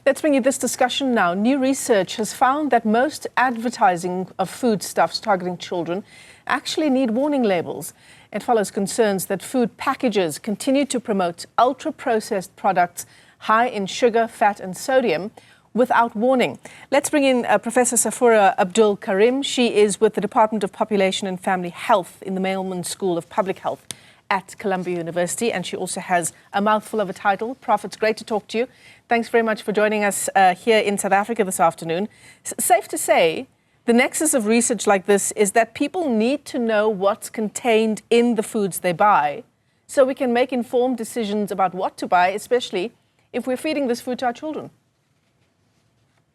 Let's bring you this discussion now. New research has found that most advertising of foodstuffs targeting children actually need warning labels. It follows concerns that food packages continue to promote ultra-processed products high in sugar, fat and sodium without warning. Let's bring in Professor Safura Abdool Karim. She is with the Department of Population and Family Health in the Mailman School of Public Health at Columbia University, and she also has a mouthful of a title. Prof, it's great to talk to you. Thanks very much for joining us here in South Africa this afternoon. Safe to say, the nexus of research like this is that people need to know what's contained in the foods they buy so we can make informed decisions about what to buy, especially if we're feeding this food to our children.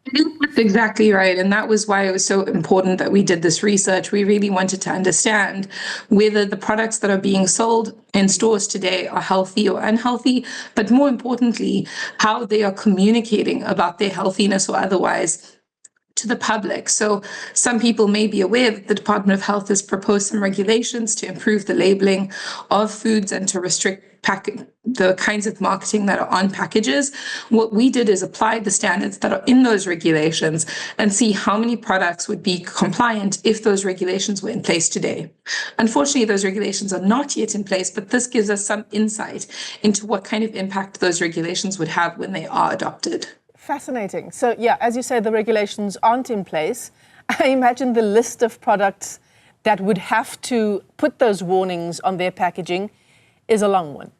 I think that's exactly right. And that was why it was so important that we did this research. We really wanted to understand whether the products that are being sold in stores today are healthy or unhealthy, but more importantly, how they are communicating about their healthiness or otherwise to the public. So some people may be aware that the Department of Health has proposed some regulations to improve the labeling of foods and to restrict the kinds of marketing that are on packages. What we did is apply the standards that are in those regulations and see how many products would be compliant if those regulations were in place today. Unfortunately, those regulations are not yet in place, but this gives us some insight into what kind of impact those regulations would have when they are adopted. Fascinating. So, yeah, as you say, the regulations aren't in place. I imagine the list of products that would have to put those warnings on their packaging is a long one.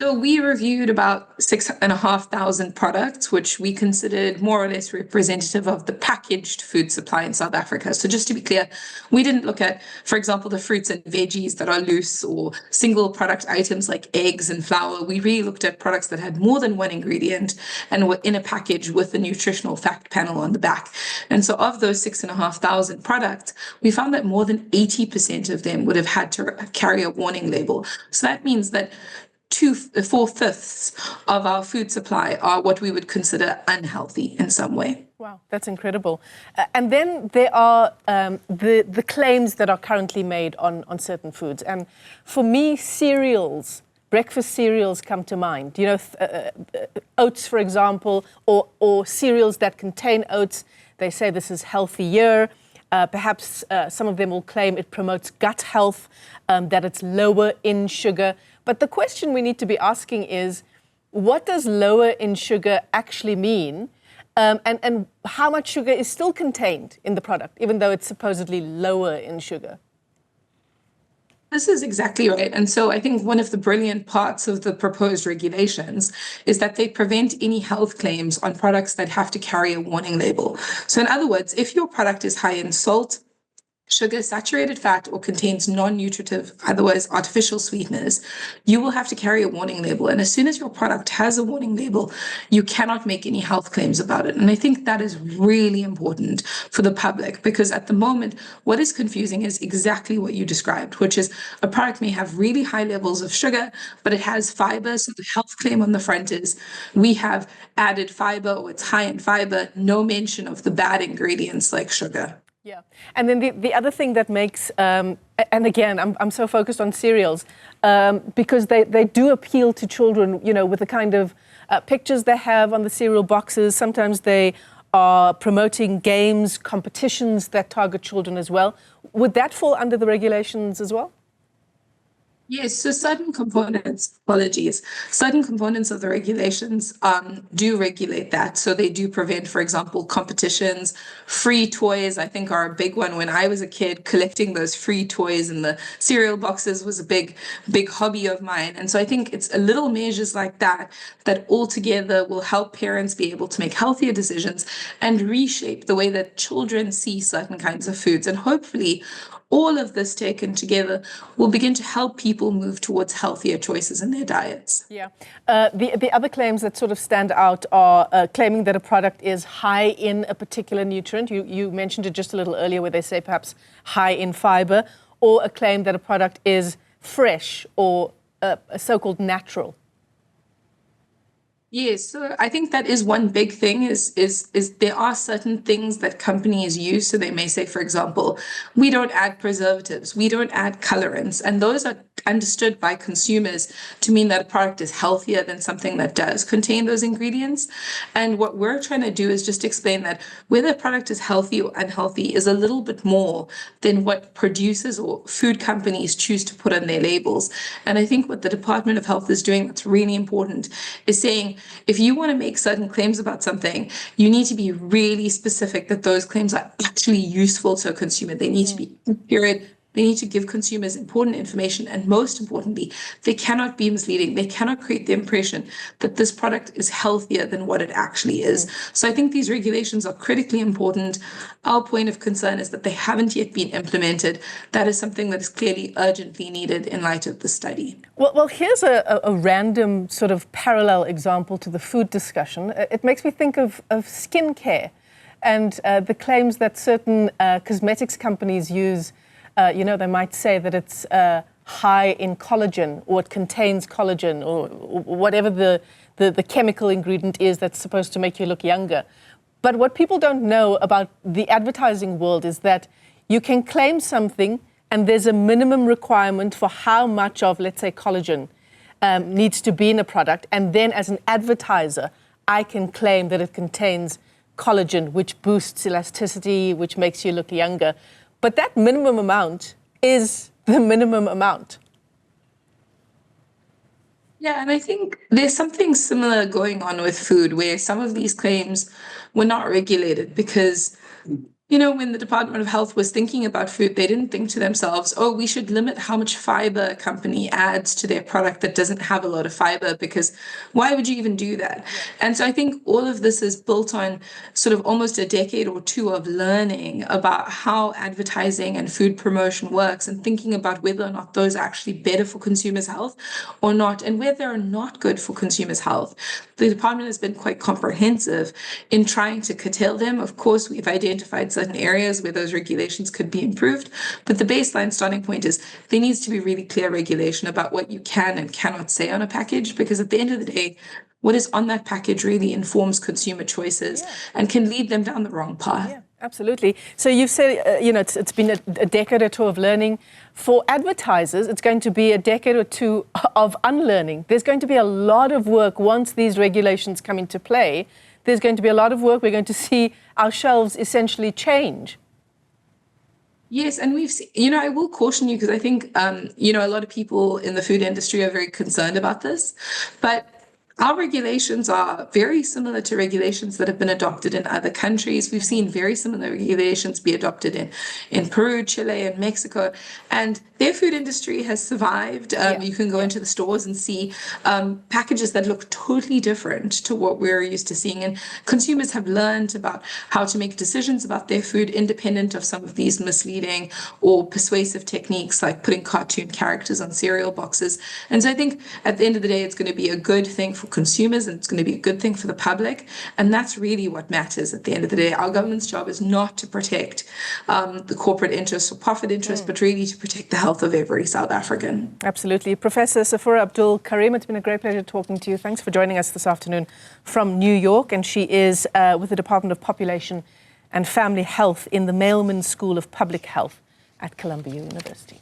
So we reviewed about 6,500 products, which we considered more or less representative of the packaged food supply in South Africa. So just to be clear, we didn't look at, for example, the fruits and veggies that are loose or single product items like eggs and flour. We really looked at products that had more than one ingredient and were in a package with the nutritional fact panel on the back. And so of those 6,500 products, we found that more than 80% of them would have had to carry a warning label. So that means that 4/5 of our food supply are what we would consider unhealthy in some way. Wow, that's incredible. And then there are the claims that are currently made on certain foods. And for me, cereals, breakfast cereals come to mind. You know, oats, for example, or cereals that contain oats. They say this is healthier. Perhaps some of them will claim it promotes gut health, that it's lower in sugar. But the question we need to be asking is, what does lower in sugar actually mean? And how much sugar is still contained in the product, even though it's supposedly lower in sugar? This is exactly right. And so I think one of the brilliant parts of the proposed regulations is that they prevent any health claims on products that have to carry a warning label. So in other words, if your product is high in salt, sugar, saturated fat, or contains non-nutritive, otherwise artificial sweeteners, you will have to carry a warning label. And as soon as your product has a warning label, you cannot make any health claims about it. And I think that is really important for the public, because at the moment, what is confusing is exactly what you described, which is a product may have really high levels of sugar, but it has fiber. So the health claim on the front is, we have added fiber, or it's high in fiber, no mention of the bad ingredients like sugar. Yeah. And then the other thing that makes, and again, I'm so focused on cereals, because they do appeal to children, you know, with the kind of pictures they have on the cereal boxes. Sometimes they are promoting games, competitions that target children as well. Would that fall under the regulations as well? Yes, so certain components of the regulations do regulate that. So they do prevent, for example, competitions. Free toys, I think, are a big one. When I was a kid, collecting those free toys in the cereal boxes was a big hobby of mine. And so I think it's a little measures like that altogether will help parents be able to make healthier decisions and reshape the way that children see certain kinds of foods. And hopefully, all of this taken together will begin to help people move towards healthier choices in their diets. Yeah. The other claims that sort of stand out are claiming that a product is high in a particular nutrient. You mentioned it just a little earlier, where they say perhaps high in fiber, or a claim that a product is fresh or so-called natural. Yes, so I think that is one big thing is there are certain things that companies use. So they may say, for example, we don't add preservatives, we don't add colorants, and those are understood by consumers to mean that a product is healthier than something that does contain those ingredients. And what we're trying to do is just explain that whether a product is healthy or unhealthy is a little bit more than what producers or food companies choose to put on their labels. And I think what the Department of Health is doing that's really important is saying, if you want to make certain claims about something, you need to be really specific that those claims are actually useful to a consumer. They need to be accurate. They need to give consumers important information. And most importantly, they cannot be misleading. They cannot create the impression that this product is healthier than what it actually is. So I think these regulations are critically important. Our point of concern is that they haven't yet been implemented. That is something that is clearly urgently needed in light of the study. Well, here's a random sort of parallel example to the food discussion. It makes me think of skincare and the claims that certain cosmetics companies use. They might say that it's high in collagen, or it contains collagen, or whatever the chemical ingredient is that's supposed to make you look younger. But what people don't know about the advertising world is that you can claim something and there's a minimum requirement for how much of, let's say, collagen needs to be in a product. And then as an advertiser, I can claim that it contains collagen, which boosts elasticity, which makes you look younger. But that minimum amount is the minimum amount. Yeah, and I think there's something similar going on with food where some of these claims were not regulated because, when the Department of Health was thinking about food, they didn't think to themselves, oh, we should limit how much fiber a company adds to their product that doesn't have a lot of fiber, because why would you even do that? And so I think all of this is built on sort of almost a decade or two of learning about how advertising and food promotion works and thinking about whether or not those are actually better for consumers' health or not, and where they're not good for consumers' health. The department has been quite comprehensive in trying to curtail them. Of course, we've identified certain areas where those regulations could be improved, but the baseline starting point is there needs to be really clear regulation about what you can and cannot say on a package, because at the end of the day, what is on that package really informs consumer choices and can lead them down the wrong path. Yeah, absolutely. So you've said, it's been a decade or two of learning. For advertisers, it's going to be a decade or two of unlearning. There's going to be a lot of work once these regulations come into play. There's going to be a lot of work. We're going to see our shelves essentially change. Yes, and we've seen, I will caution you because I think, a lot of people in the food industry are very concerned about this, but our regulations are very similar to regulations that have been adopted in other countries. We've seen very similar regulations be adopted in Peru, Chile, and Mexico, and their food industry has survived. You can go into the stores and see packages that look totally different to what we're used to seeing, and consumers have learned about how to make decisions about their food independent of some of these misleading or persuasive techniques like putting cartoon characters on cereal boxes. And so I think at the end of the day, it's going to be a good thing for consumers, and it's going to be a good thing for the public, and that's really what matters at the end of the day. Our government's job is not to protect the corporate interests or profit interests, but really to protect the health of every South African. Absolutely. Professor Safura Abdool Karim, it's been a great pleasure talking to you. Thanks for joining us this afternoon from New York, and she is with the Department of Population and Family Health in the Mailman School of Public Health at Columbia University.